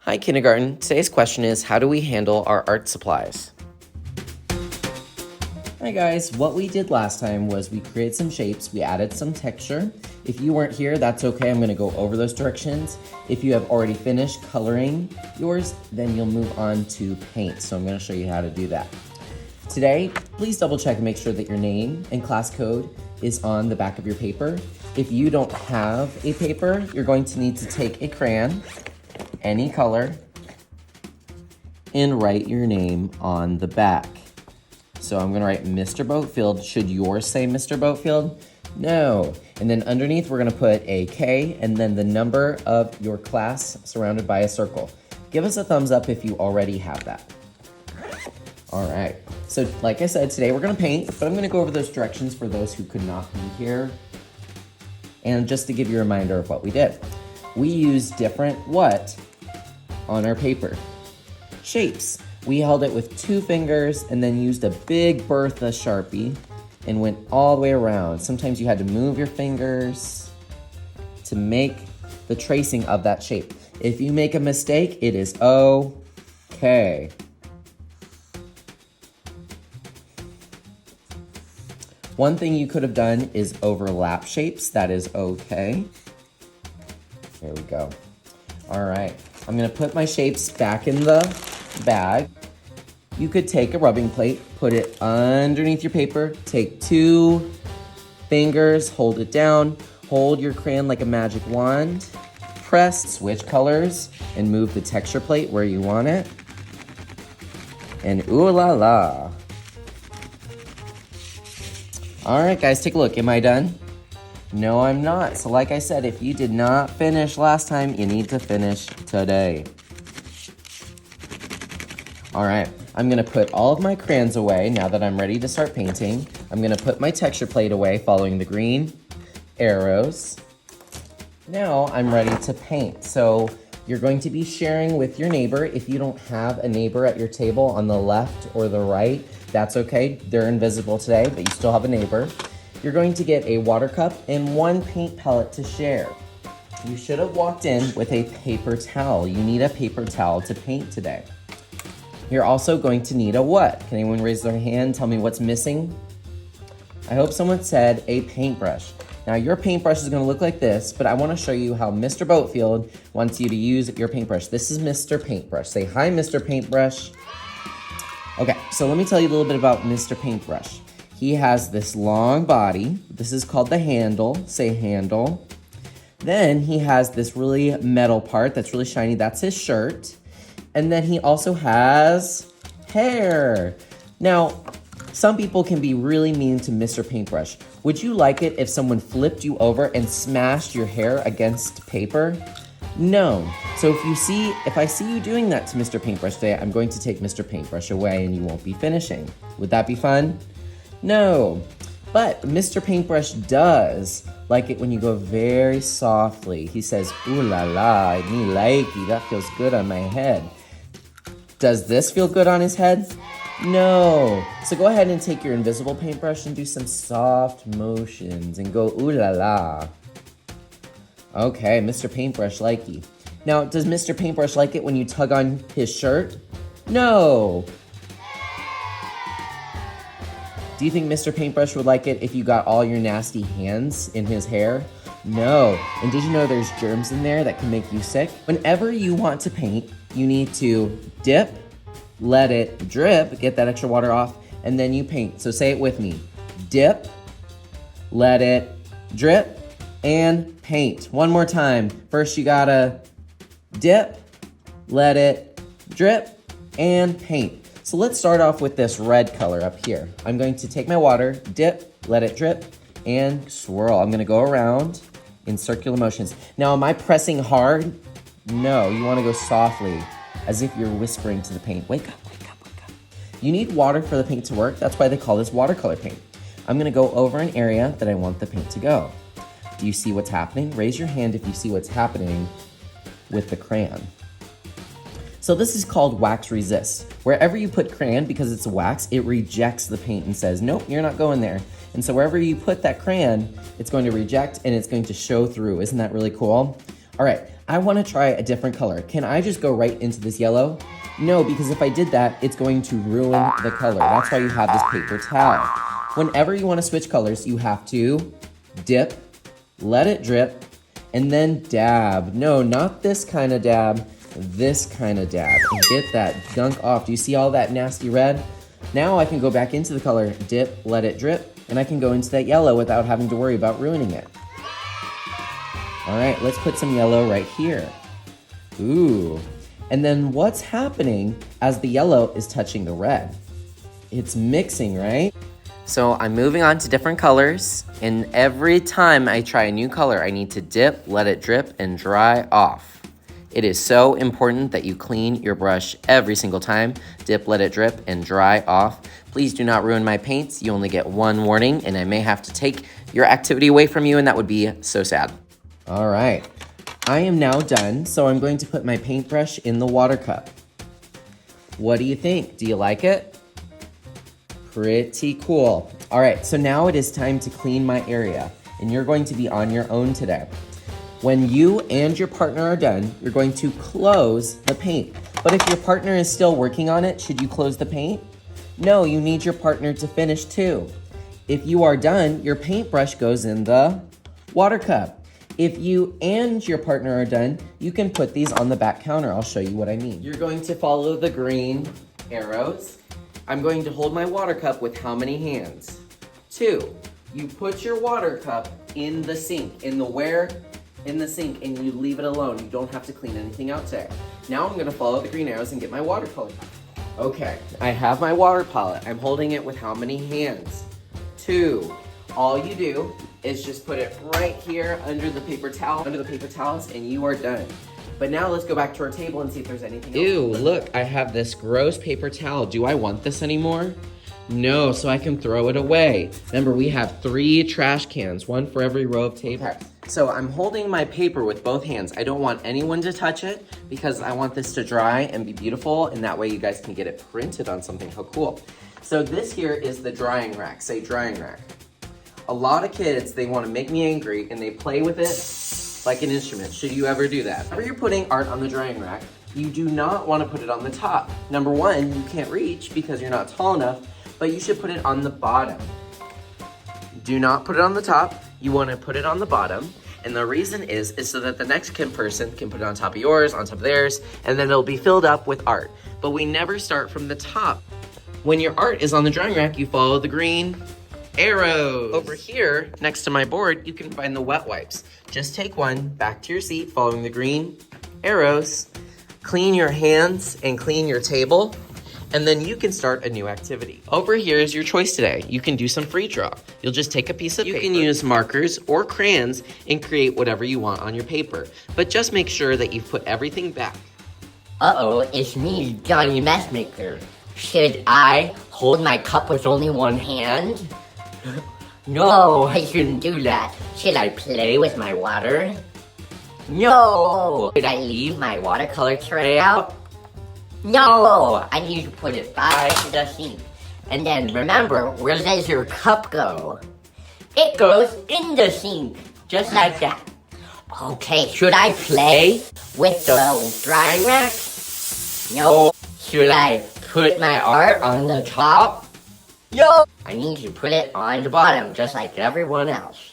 Hi, kindergarten. Today's question is, how do we handle our art supplies? Hi guys, what we did last time was we created some shapes, we added some texture. If you weren't here, that's okay, I'm gonna go over those directions. If you have already finished coloring yours, then you'll move on to paint. So I'm gonna show you how to do that. Today, please double check and make sure that your name and class code is on the back of your paper. If you don't have a paper, you're going to need to take a crayon, any color, and write your name on the back. So I'm gonna write Mr. Boatfield. Should yours say Mr. Boatfield? No. And then underneath, we're gonna put a K and then the number of your class surrounded by a circle. Give us a thumbs up if you already have that. All right, so like I said, today we're gonna paint, but I'm gonna go over those directions for those who could not be here. And just to give you a reminder of what we did. We used different what on our paper? Shapes. We held it with 2 fingers and then used a big Bertha Sharpie and went all the way around. Sometimes you had to move your fingers to make the tracing of that shape. If you make a mistake, it is okay. One thing you could have done is overlap shapes. That is okay. Here we go. All right, I'm gonna put my shapes back in the bag. You could take a rubbing plate, put it underneath your paper, take 2 fingers, hold it down, hold your crayon like a magic wand, press, switch colors, and move the texture plate where you want it. And ooh la la. All right, guys, take a look. Am I done? No, I'm not. So like I said, if you did not finish last time, you need to finish today. All right, I'm gonna put all of my crayons away now that I'm ready to start painting. I'm gonna put my texture plate away following the green arrows. Now I'm ready to paint. So you're going to be sharing with your neighbor. If you don't have a neighbor at your table on the left or the right, that's okay. They're invisible today, but you still have a neighbor. You're going to get a water cup and 1 paint palette to share. You should have walked in with a paper towel. You need a paper towel to paint today. You're also going to need a what? Can anyone raise their hand, tell me what's missing? I hope someone said a paintbrush. Now your paintbrush is gonna look like this, but I wanna show you how Mr. Boatfield wants you to use your paintbrush. This is Mr. Paintbrush. Say hi, Mr. Paintbrush. Okay, so let me tell you a little bit about Mr. Paintbrush. He has this long body. This is called the handle. Say handle. Then he has this really metal part that's really shiny. That's his shirt. And then he also has hair. Now, some people can be really mean to Mr. Paintbrush. Would you like it if someone flipped you over and smashed your hair against paper? No. So if I see you doing that to Mr. Paintbrush today, I'm going to take Mr. Paintbrush away and you won't be finishing. Would that be fun? No. But Mr. Paintbrush does like it when you go very softly. He says, ooh la la, me likey, that feels good on my head. Does this feel good on his head? No. So go ahead and take your invisible paintbrush and do some soft motions and go ooh la la. Okay, Mr. Paintbrush likey. Now, does Mr. Paintbrush like it when you tug on his shirt? No. Do you think Mr. Paintbrush would like it if you got all your nasty hands in his hair? No. And did you know there's germs in there that can make you sick? Whenever you want to paint, you need to dip, let it drip, get that extra water off, and then you paint. So say it with me. Dip, let it drip, and paint. One more time. First you gotta dip, let it drip, and paint. So let's start off with this red color up here. I'm going to take my water, dip, let it drip, and swirl. I'm gonna go around in circular motions. Now, am I pressing hard? No, you wanna go softly, as if you're whispering to the paint. Wake up, wake up, wake up. You need water for the paint to work. That's why they call this watercolor paint. I'm gonna go over an area that I want the paint to go. Do you see what's happening? Raise your hand if you see what's happening with the crayon. So this is called wax resist. Wherever you put crayon, because it's wax, it rejects the paint and says, nope, you're not going there. And so wherever you put that crayon, it's going to reject and it's going to show through. Isn't that really cool? All right, I want to try a different color. Can I just go right into this yellow? No, because if I did that, it's going to ruin the color. That's why you have this paper towel. Whenever you want to switch colors, you have to dip, let it drip, and then dab. No, not this kind of dab, this kind of dab. And get that gunk off. Do you see all that nasty red? Now I can go back into the color, dip, let it drip, and I can go into that yellow without having to worry about ruining it. All right, let's put some yellow right here. Ooh. And then what's happening as the yellow is touching the red? It's mixing, right? So I'm moving on to different colors, and every time I try a new color, I need to dip, let it drip, and dry off. It is so important that you clean your brush every single time. Dip, let it drip, and dry off. Please do not ruin my paints. You only get one warning, and I may have to take your activity away from you, and that would be so sad. All right, I am now done, so I'm going to put my paintbrush in the water cup. What do you think? Do you like it? Pretty cool. All right, so now it is time to clean my area, and you're going to be on your own today. When you and your partner are done, you're going to close the paint. But if your partner is still working on it, should you close the paint? No, you need your partner to finish too. If you are done, your paintbrush goes in the water cup. If you and your partner are done, you can put these on the back counter. I'll show you what I mean. You're going to follow the green arrows. I'm going to hold my water cup with how many hands? 2. You put your water cup in the sink, in the sink, and you leave it alone. You don't have to clean anything out today. Now I'm gonna follow the green arrows and get my watercolor. Okay, I have my water palette. I'm holding it with how many hands? 2. All you do is just put it right here under the paper towels, and you are done. But now let's go back to our table and see if there's anything else. Ew, look, I have this gross paper towel. Do I want this anymore? No, so I can throw it away. Remember, we have 3 trash cans, 1 for every row of tape. Okay, so I'm holding my paper with both hands. I don't want anyone to touch it because I want this to dry and be beautiful, and that way you guys can get it printed on something. How cool. So this here is the drying rack. Say drying rack. A lot of kids, they want to make me angry and they play with it like an instrument. Should you ever do that? Whenever you're putting art on the drying rack, you do not want to put it on the top. Number 1, you can't reach because you're not tall enough, but you should put it on the bottom. Do not put it on the top. You want to put it on the bottom. And the reason is so that the next person can put it on top of yours, on top of theirs, and then it'll be filled up with art. But we never start from the top. When your art is on the drying rack, you follow the green arrows. Over here, next to my board, you can find the wet wipes. Just take one back to your seat, following the green arrows. Clean your hands and clean your table, and then you can start a new activity. Over here is your choice today. You can do some free draw. You'll just take a piece of paper. You can use markers or crayons and create whatever you want on your paper. But just make sure that you've put everything back. Uh-oh, it's me, Johnny Messmaker. Should I hold my cup with only one hand? No, I shouldn't do that. Should I play with my water? No! Should I leave my watercolor tray out? No! I need to put it by the sink. And then remember, where does your cup go? It goes in the sink, just like that. Okay, should I play with the drying rack? No. Should I put my art on the top? No. I need to put it on the bottom, just like everyone else.